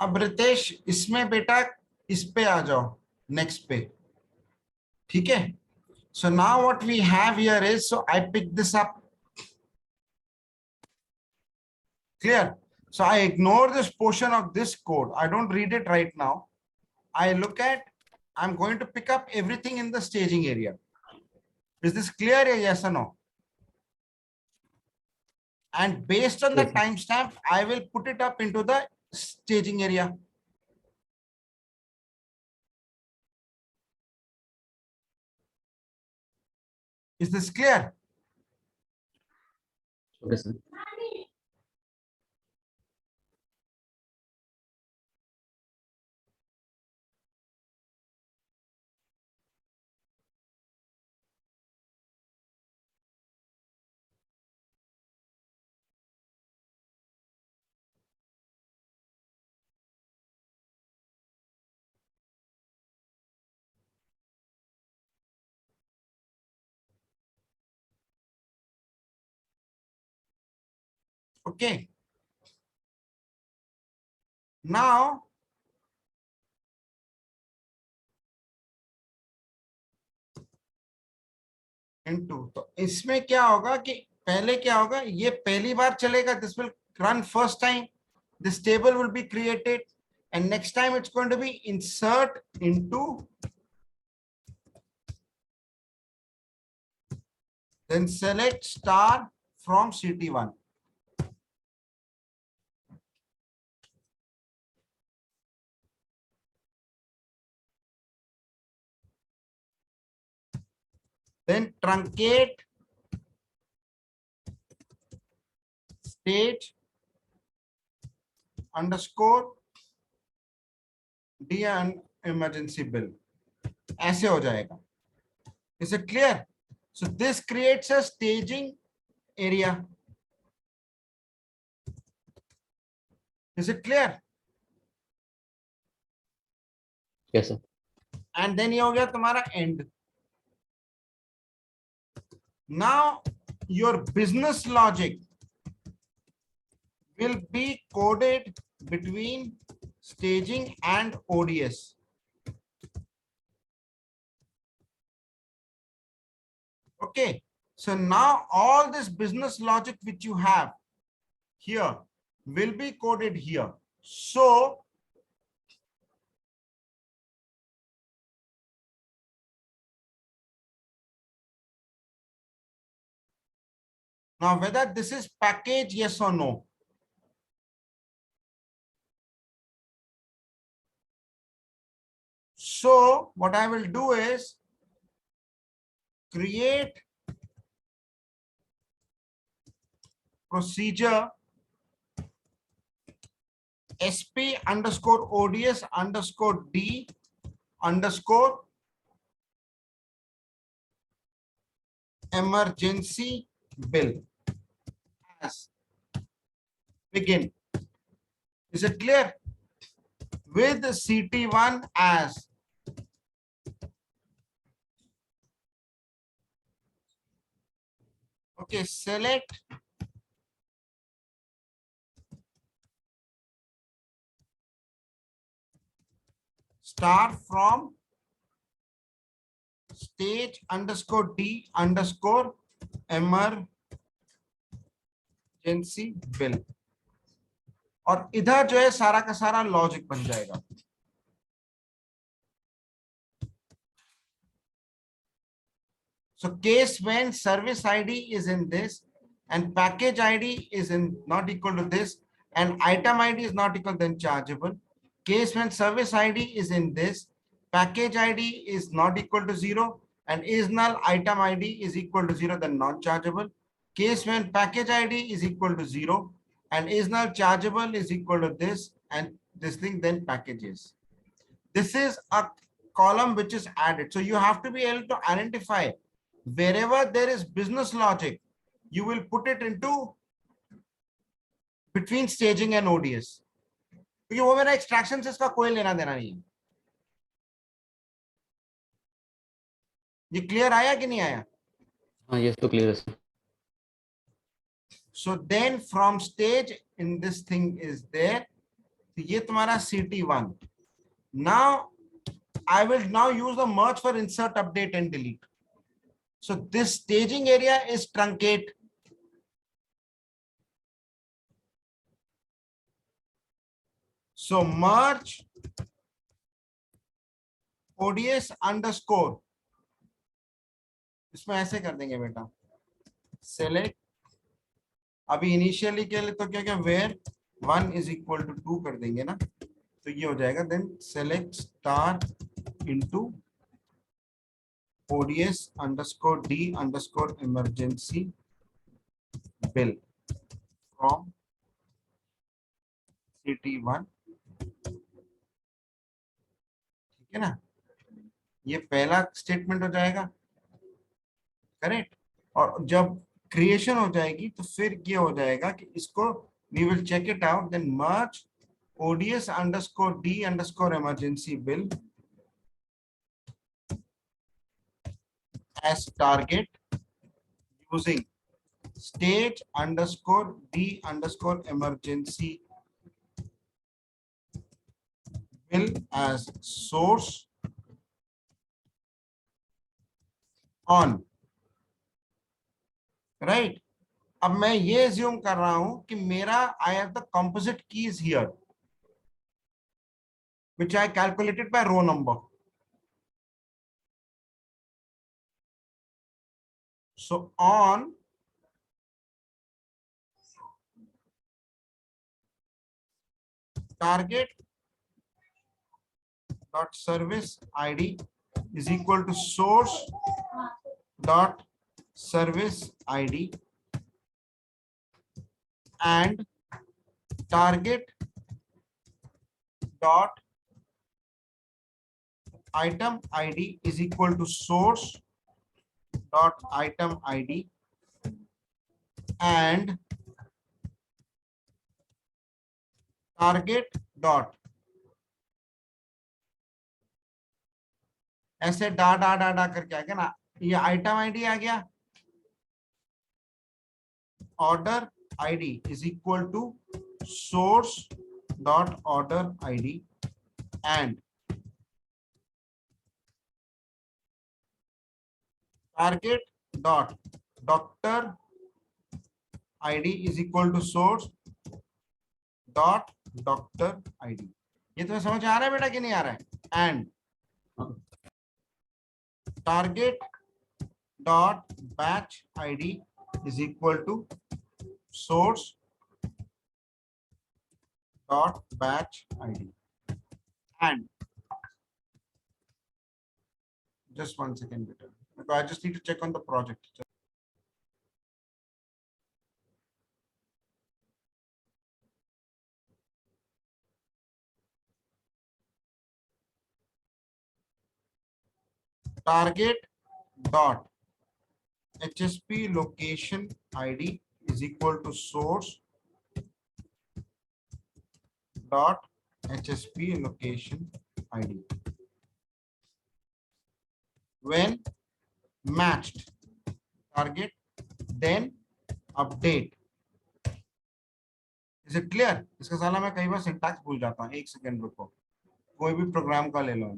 अब रितेश इसमें बेटा इस पे आ जाओ, नेक्स्ट पे, ठीक है. So now what we have here is, so I pick this up. Clear? So I ignore this portion of this code. I don't read it right now. I look at, I'm going to pick up everything in the staging area. Is this clear? Yes or no? And based on the Yes, sir. timestamp, I will put it up into the staging area. Is this clear? Okay, sir. Okay. Now, into, तो इसमें क्या होगा कि पहले क्या होगा, ये पहली बार चलेगा, this will run first time, this table will be created, and next time it's going to be insert into, then select star from CT1. Then truncate stage underscore D and emergency bill. ऐसे हो जाएगा. Is it clear? So this creates a staging area. Is it clear? Yes, sir. And then ये हो गया तुम्हारा end. Now your business logic will be coded between staging and ODS. Okay, so now all this business logic which you have here will be coded here. So now whether this is package, yes or no. So what I will do is create procedure sp underscore ods underscore d underscore emergency bill as begin. Is it clear? With CT1 as okay, select star from stage underscore D underscore emergency bill. और इधर जो है सारा का सारा logic बन जाएगा. So case when service ID is in this and package ID is in not equal to this and item ID is not equal, then chargeable. Case when service ID is in this, package ID is not equal to 0 and is null, item ID is equal to 0, then not chargeable. Case when package ID is equal to 0 and is null, chargeable is equal to this and this thing, then packages. This is a column which is added. So you have to be able to identify wherever there is business logic, you will put it into between staging and ODS. क्योंकि वो मेरा extraction से इसका कोई लेना देना नहीं है. ये clear आया कि नहीं आया? हाँ, yes, तो clear है, sir. So then from stage in this thing is there. तो ये तुम्हारा CT1. Now I will now use the merge for insert, update and delete. So this staging area is truncate. So merge ODS underscore, इसमें ऐसे कर देंगे बेटा, select. अभी initially के लिए तो क्या क्या वेयर 1 इज इक्वल टू 2 कर देंगे ना, तो ये हो जाएगा. Then select star into ODS underscore D underscore emergency bill from CT1. ठीक है ना, ये पहला स्टेटमेंट हो जाएगा. करेक्ट. और जब क्रिएशन हो जाएगी तो फिर ये हो जाएगा कि इसको we will check it out. Then merge ODS underscore D underscore emergency bill as target using stage underscore D underscore emergency bill as source on. Right. अब मैं ये assume कर रहा हूं कि मेरा I have the composite keys here which I calculated by row number. So on target dot service ID is equal to source dot service ID and target dot item ID is equal to source dot item ID and target dot ऐसे डा डा डा डा करके आ गया ना, ये item ID आ गया. Order ID is equal to source dot order ID and target dot doctor ID is equal to source dot doctor ID. ये तुम्हें समझ आ रहा है बेटा कि नहीं आ रहा है? And target dot batch ID is equal to source dot batch ID and just 1 second better. I just need to check on the project. Target dot HSP location ID is equal to source dot HSP location ID. When matched target, then update. Is it clear? इसका साला मैं कई बार syntax भूल जाता हूँ. एक second रुको, कोई भी प्रोग्राम का ले लो.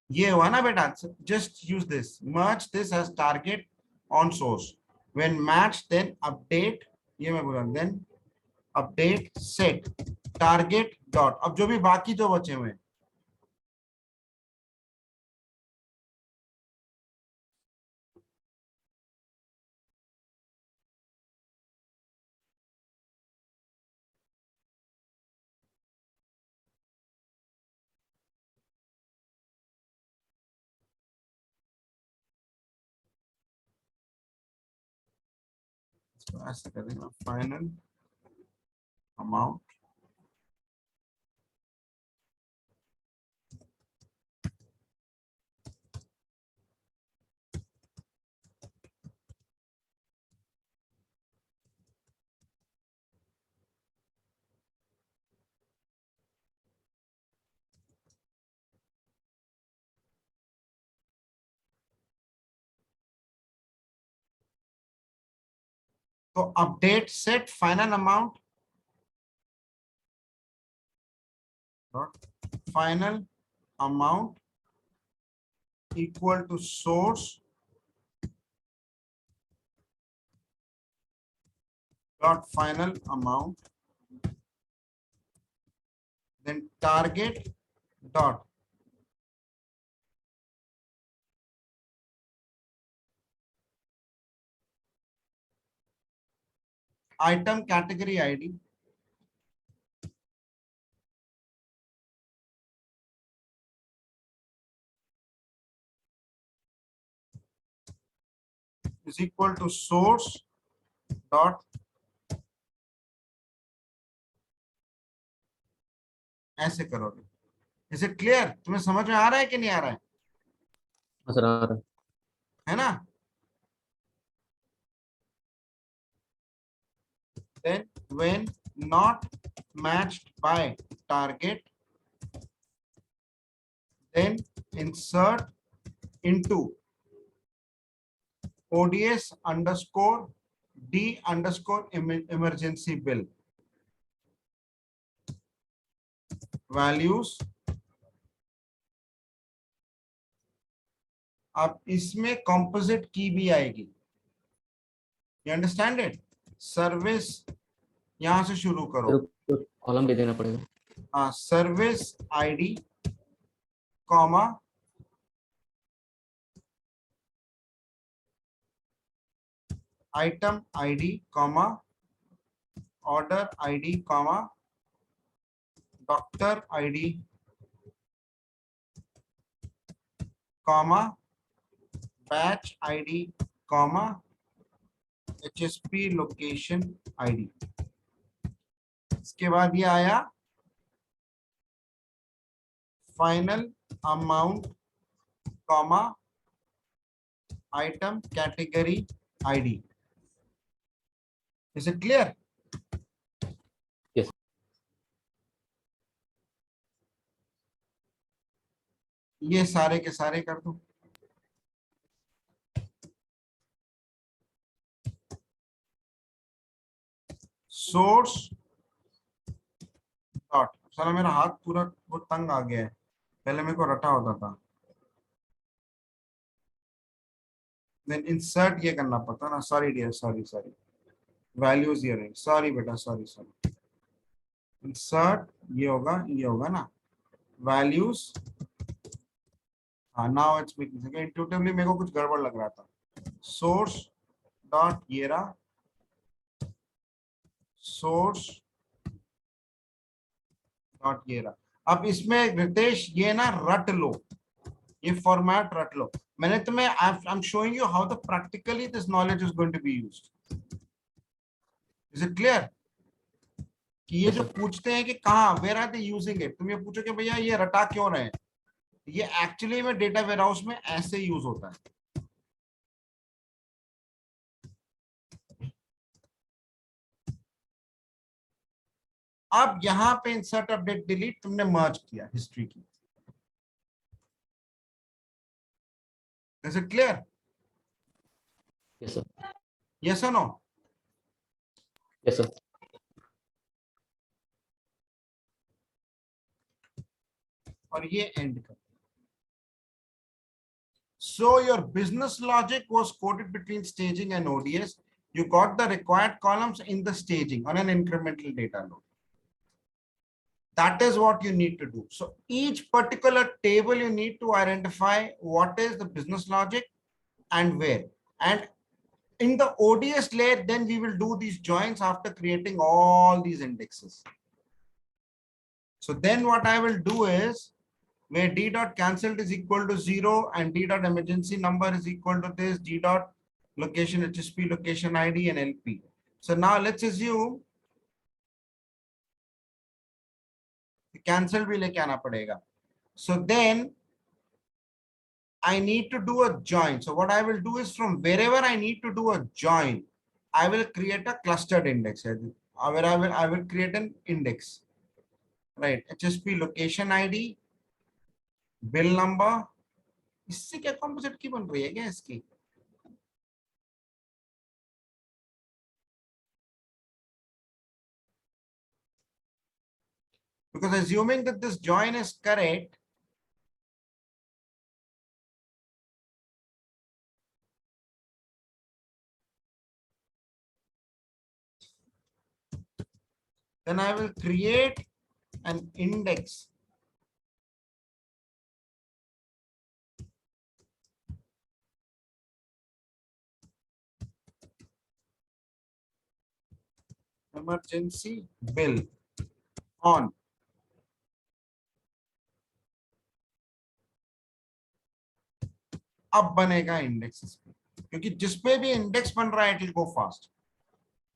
ये हुआ ना बेटा. Just use this, merge this as target on source. When matched, then update. ये मैं बोला, then update set target dot. अब जो भी बाकी जो बचे हुए हैं, तो ऐसे करेंगे final amount So update set final amount dot final amount equal to source dot final amount, then target dot item category ID is equal to source dot, ऐसे करोगे. Is it clear? तुम्हें समझ में आ रहा है कि नहीं आ रहा हाँ सर, आ रहा है ना? Then when not matched by target, then insert into ODS underscore D underscore emergency bill values. अब इसमें composite की भी आएगी. You understand it? सर्विस यहां से शुरू करो. सर, कॉलम दे देना पड़ेगा. हाँ, service ID comma item ID comma order ID comma doctor ID comma batch ID comma HSP location ID. इसके बाद ये आया final amount comma item category ID. Is it clear? Yes. ये सारे के सारे कर दो. सोर्स डॉट, साला मेरा हाथ पूरा वो तंग आ गया है, पहले मेरे को रटा होता था. देन इंसर्ट ये करना पड़ता ना. सॉरी डियर, सॉरी वैल्यूज ये रहे. सॉरी बेटा, सॉरी. इंसर्ट ये होगा ना वैल्यूज. हाँ, now it's making sense. Intuitively मेरे को कुछ गड़बड़ लग रहा था. सोर्स डॉट ये रहा, सोर्स डॉट ये रहा. अब इसमें रितेश ये ना रट लो, ये फॉर्मेट रट लो. मैंने तुम्हें I am showing you how the practically this knowledge is going to be used. Is it clear? कि ये Yes, जो sir. पूछते हैं कि कहाँ, where are they using it, तुम ये पूछो कि भैया ये रटा क्यों रहे हैं, ये एक्चुअली में डेटा वेयरहाउस में ऐसे यूज होता है. अब यहां पे इंसर्ट अपडेट डिलीट तुमने मर्ज किया हिस्ट्री की. Is it clear? Yes, sir. Yes और नो? Yes, sir. और ये एंड कर. So your business logic was coded between staging and ODS. You got the required columns in the staging on an incremental data load. That is what you need to do. So each particular table you need to identify what is the business logic and where. And in the ODS layer, then we will do these joins after creating all these indexes. So then what I will do is, where d dot cancelled is equal to 0 and d dot emergency number is equal to this, d dot location HSP location ID and LP. So now let's assume the cancel भी लेके आना पड़ेगा. So then I need to do a join. So what I will do is, from wherever I need to do a join, I will create a clustered index. I will create an index, right? HSP location ID, bill number. इससे क्या composite की बन रही है क्या इसकी? Because assuming that this join is correct, then I will create an index emergency bill on. अब बनेगा इंडेक्स इस पे, क्योंकि जिस पे भी इंडेक्स बन रहा है it will go fast.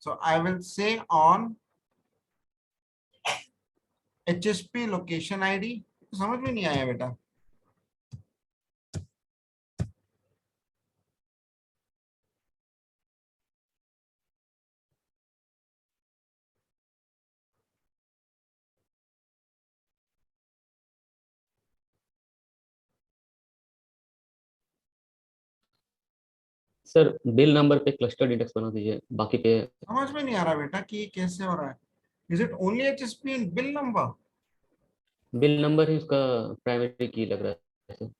So I will say on HSP location ID. समझ में नहीं आया बेटा? सर बिल नंबर पे क्लस्टर्ड इंडेक्स बना दीजिए, बाकी पे समझ में नहीं आ रहा बेटा कि ये कैसे हो रहा है. Is it only HSP in bill number? Bill number ही उसका प्राइमरी की लग रहा है सर.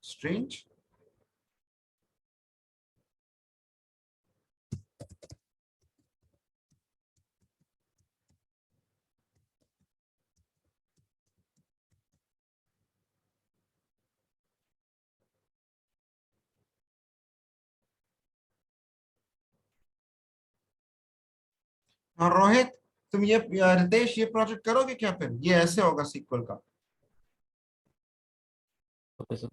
स्ट्रेंज. और रोहित, तुम ये रितेश ये प्रोजेक्ट करोगे क्या? फिर ये ऐसे होगा सीक्वल का. Okay sir.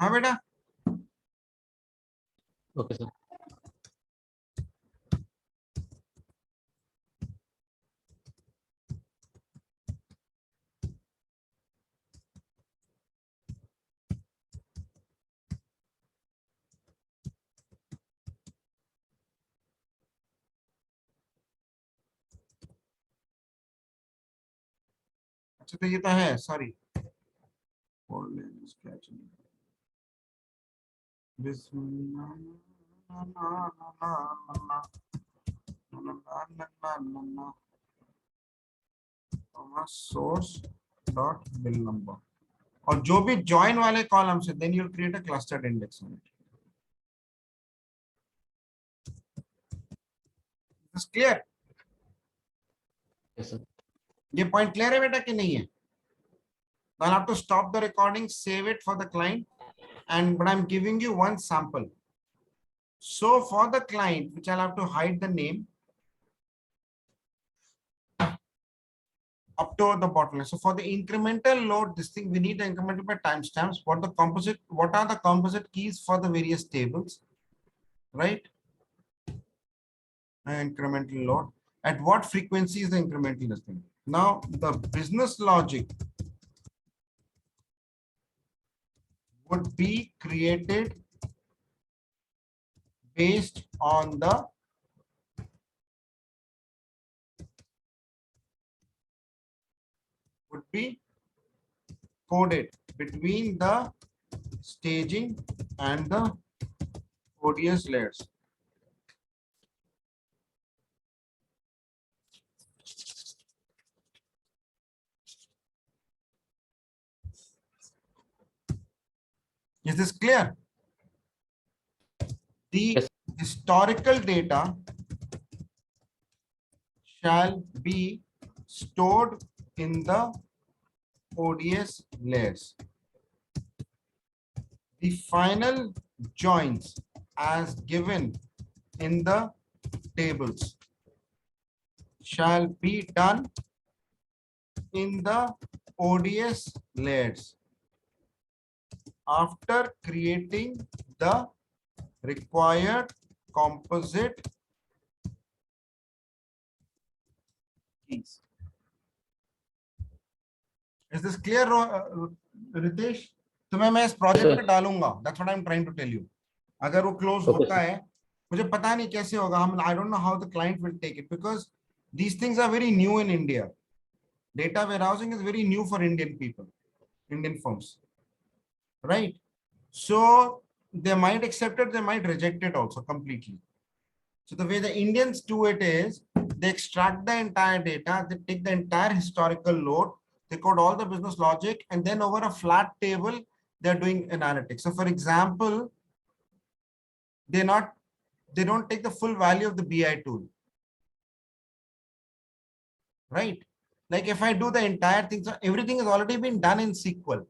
हाँ बेटा. Okay sir. अच्छा तो ये तो है, sorry. Source dot bill number, और जो भी ज्वाइन वाले कॉलम से then you create a clustered index on it. Is clear? Yes sir. ये पॉइंट क्लियर है बेटा कि नहीं है? I'll have to stop the recording, save it for the client, and but I'm giving you one sample. So for the client, which I'll have to hide the name up to the bottleneck. So for the incremental load, this thing we need the incremental by timestamps. What are the composite keys for the various tables, right? Incremental load. At what frequency is the incremental this thing? Now the business logic would be created based on the would be coded between the staging and the ODS layers. Is this clear? The Yes. historical data shall be stored in the ODS layers. The final joins as given in the tables shall be done in the ODS layers after creating the required composite keys. Is this clear, Ritesh? तुम्हें मैं इस project पे डालूंगा. That's what I'm trying to tell you. अगर वो close होता है, मुझे पता नहीं कैसे होगा. हम I don't know how the client will take it because these things are very new in India. Data warehousing is very new for Indian people, Indian firms, right? So they might accept it, they might reject it also completely. So the way the Indians do it is they extract the entire data, they take the entire historical load, they code all the business logic, and then over a flat table, they're doing analytics. So for example, they don't take the full value of the BI tool, right? Like if I do the entire thing, so everything has already been done in SQL.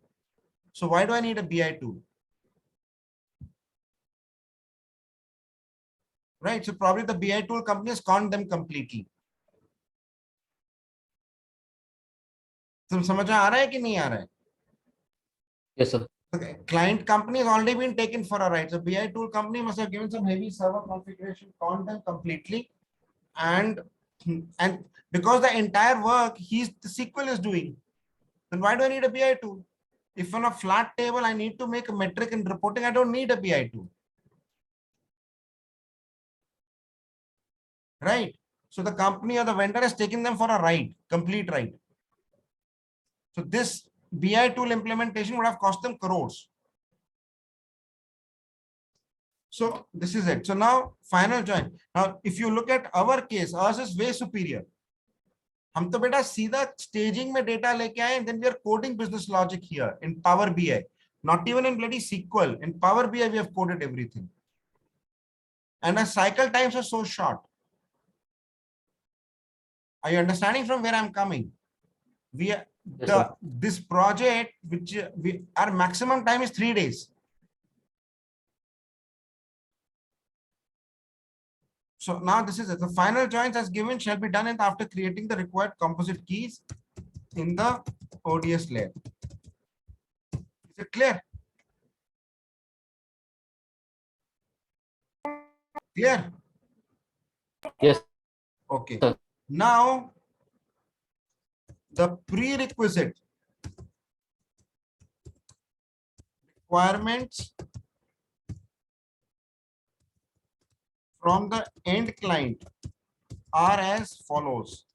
So why do I need a BI tool? Right? So probably the BI tool companies conned them completely. तुम समझ में आ रहा है कि नहीं आ रहा है? Yes, sir. The client company has already been taken for a ride. So BI tool company must have given some heavy server configuration, conned them completely, and because the entire work the SQL is doing, then why do I need a BI tool? If on a flat table I need to make a metric in reporting, I don't need a BI tool. Right? So the company or the vendor has taken them for a ride, complete ride. So this BI tool implementation would have cost them crores. So this is it. So now final join. Now, if you look at our case, ours is way superior. हम तो बेटा सीधा staging में data लेके आए, and then we are coding business logic here in Power BI. Not even in bloody SQL. In Power BI, we have coded everything. And our cycle times are so short. Are you understanding from where I'm coming? We are, this project, which our maximum time is 3 days. So now this is it. The final joins as given shall be done after creating the required composite keys in the ODS layer. Is it clear? Clear? Yes. Okay. Now the prerequisite requirements from the end client are as follows.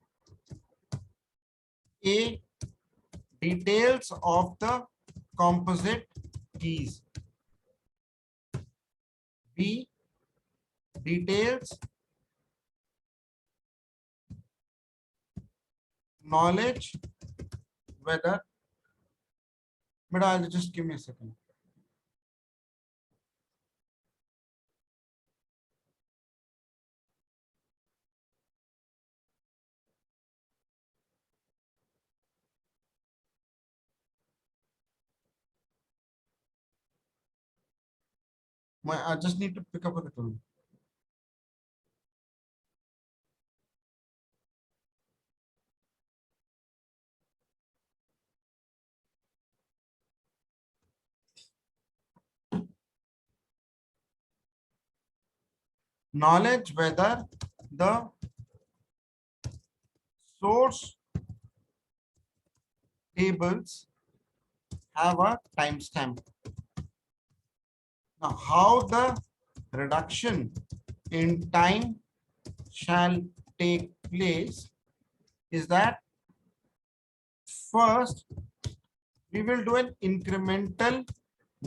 A, details of the composite keys. B, details, knowledge whether, but I'll just give me a second. I just need to pick up a little. Knowledge whether the source tables have a timestamp. Now, how the reduction in time shall take place is that first we will do an incremental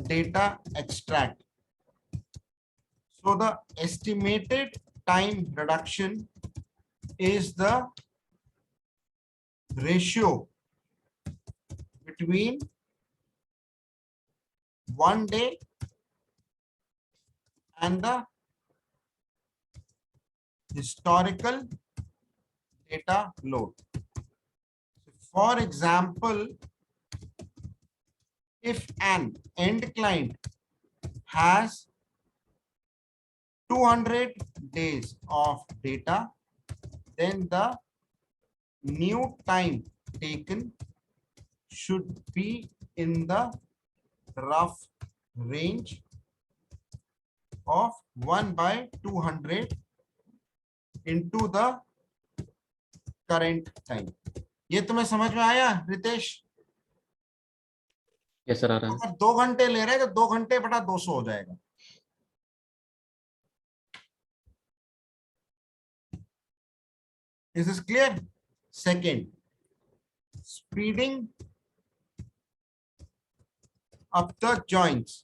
data extract. So the estimated time reduction is the ratio between 1 day and the historical data load. For example, if an end client has 200 days of data, then the new time taken should be in the rough range of 1/200 into the current time. ये तुम्हें समझ में आया Ritesh? Yes sir, आ रहा है। अगर 2 घंटे ले रहे हैं तो 2 घंटे बटा 200 हो जाएगा। Is this clear? Second, speeding up the joints.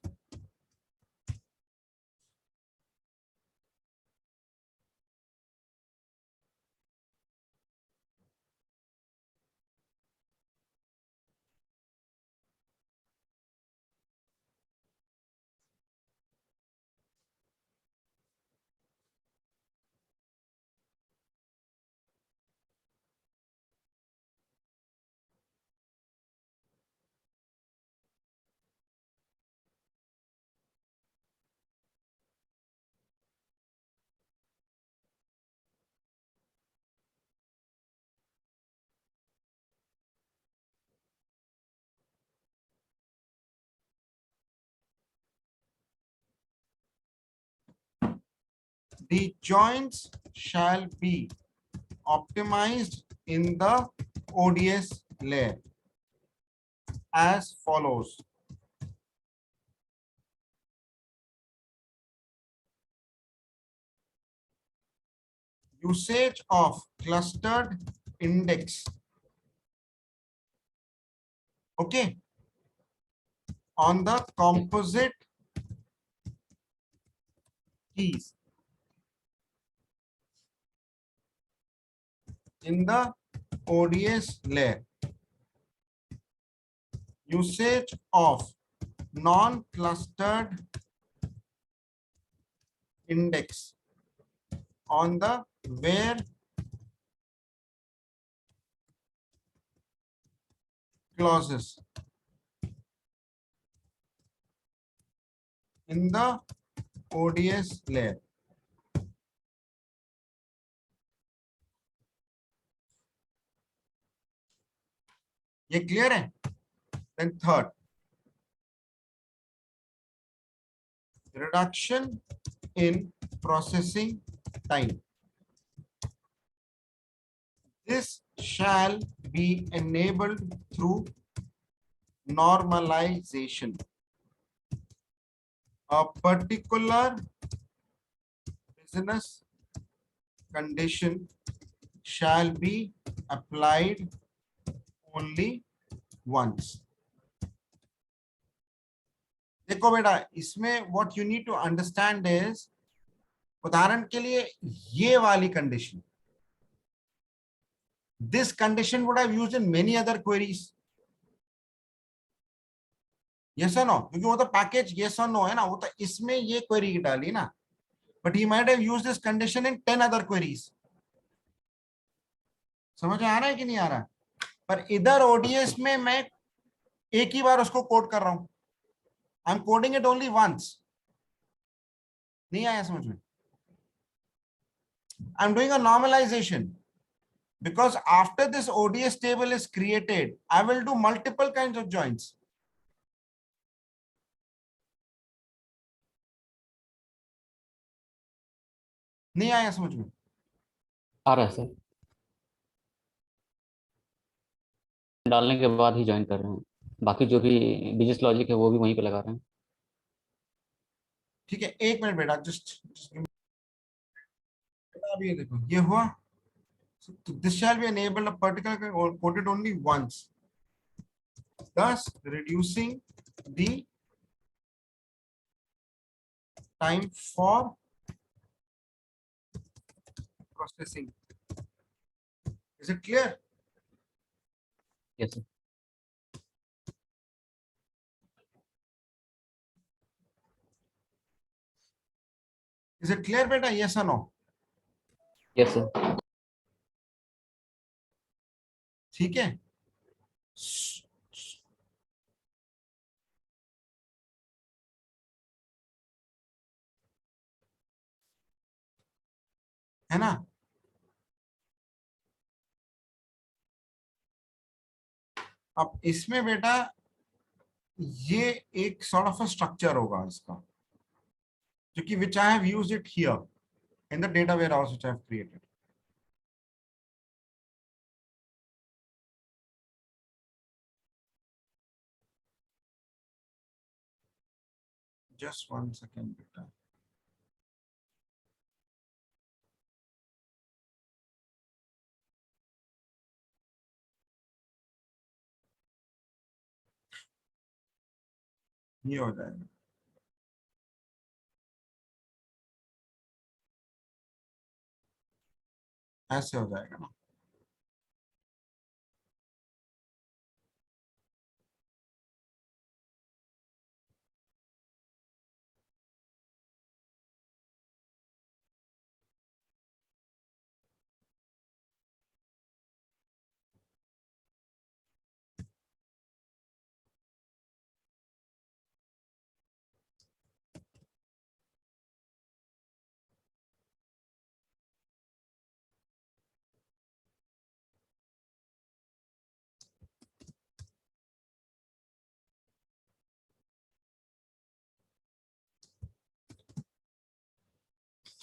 The joints shall be optimized in the ODS layer as follows. Usage of clustered index, okay, on the composite keys in the ODS layer. Usage of non-clustered index on the where clauses in the ODS layer. ये clear है? Then third, reduction in processing time. This shall be enabled through normalization. A particular business condition shall be applied only once. देखो बेटा, इसमें what you need to understand is, उदाहरण के लिए ये वाली condition, this condition would have used in many other queries. Yes or no? क्योंकि वो तो पैकेज yes or no है ना, वो तो इसमें ये क्वेरी डाली ना, but he might have used this condition in 10 other queries. समझ में आ रहा है कि नहीं आ रहा है? पर इधर ओडीएस में मैं एक ही बार उसको कोड कर रहा हूं. I am coding it only once. नहीं आया समझ में? I am doing a normalization because after this ODS table is created, I will do multiple kinds of joins. नहीं आया समझ में? आ रहा है सर, डालने के बाद ही ज्वाइन कर रहे हैं, बाकी जो भी बिजनेस लॉजिक है वो भी वहीं पे लगा रहे हैं। ठीक है, एक मिनट बेटा, जस्ट अभी ये देखो, ये हुआ. So this shall be enabled a particular or quoted only once, thus reducing the time for processing. Is it clear? Yes sir. Is it clear beta? Yes or no? Yes sir. ठीक है. है ना? अब इसमें बेटा ये एक sort of a structure होगा इसका, जो कि which I have used it here in the data warehouse which I have created. just 1 second बेटा. ये हो जाएगा. ऐसे हो जाएगा ना.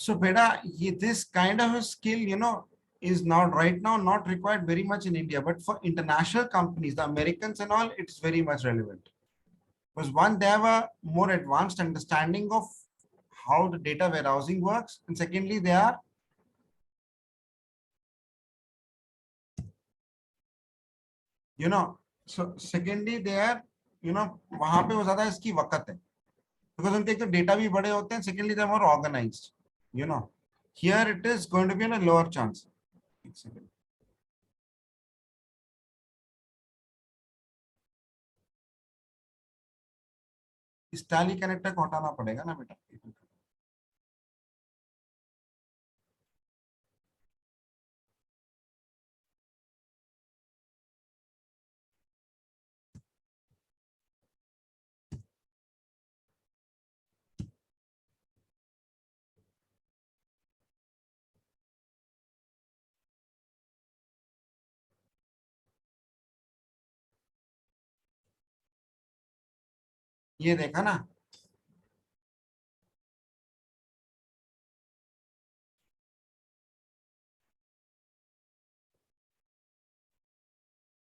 So beta, this kind of a skill, is not right now not required very much in India, but for international companies, the Americans and all, it's very much relevant. Because one, they have a more advanced understanding of how the data warehousing works, and secondly, they are, so secondly, they are, वहां पे वो ज्यादा इसकी वक्त है, because उनके एक तो data भी बड़े होते हैं, secondly, they are more organized, here it is going to be in a lower chance. एक second. इस टैली कनेक्टर को हटाना पड़ेगा ना बेटा. ये देखा ना.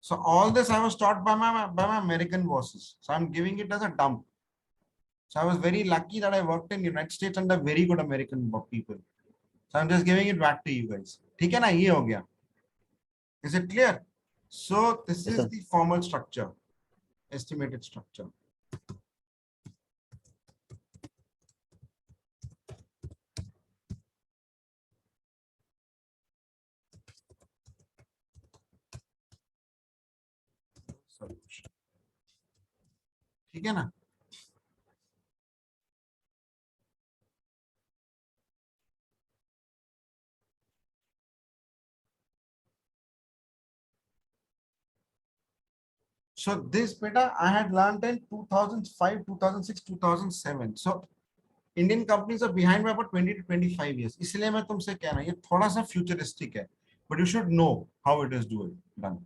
So all this I was taught by my American bosses. So I'm giving it as a dump. So I was very lucky that I worked in United States under very good American people. So I'm just giving it back to you guys. ठीक है ना, ये हो गया. Is it clear? So this Yes, is sir. the formal structure, estimated structure. Solution. ठीक है ना. So this beta I had learned in 2005, 2006, 2007. So Indian companies are behind by about 20 to 25 years. इसलिए मैं तुमसे कह रहा हूँ ये थोड़ा सा futuristic है, but you should know how it is done.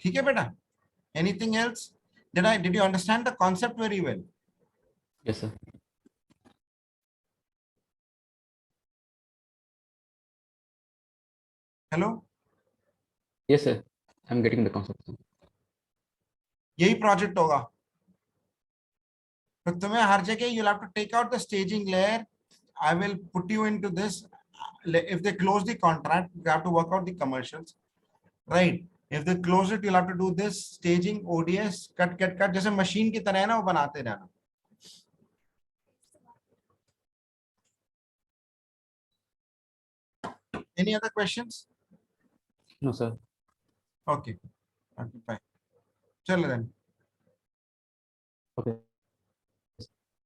ठीक है बेटा. Anything else? Did you understand the concept very well? Yes, sir. Hello? Yes, sir. I'm getting the concept. यही project होगा. तो तुम्हें हर जगह you'll have to take out the staging layer. I will put you into this. If they close the contract, you have to work out the commercials, right? If they close it, you'll have to do this staging, ODS, cut, जैसे machine की तरह है ना, वो बनाते रहना. Any other questions? No, sir. Okay. Bye. Chalo then. Okay.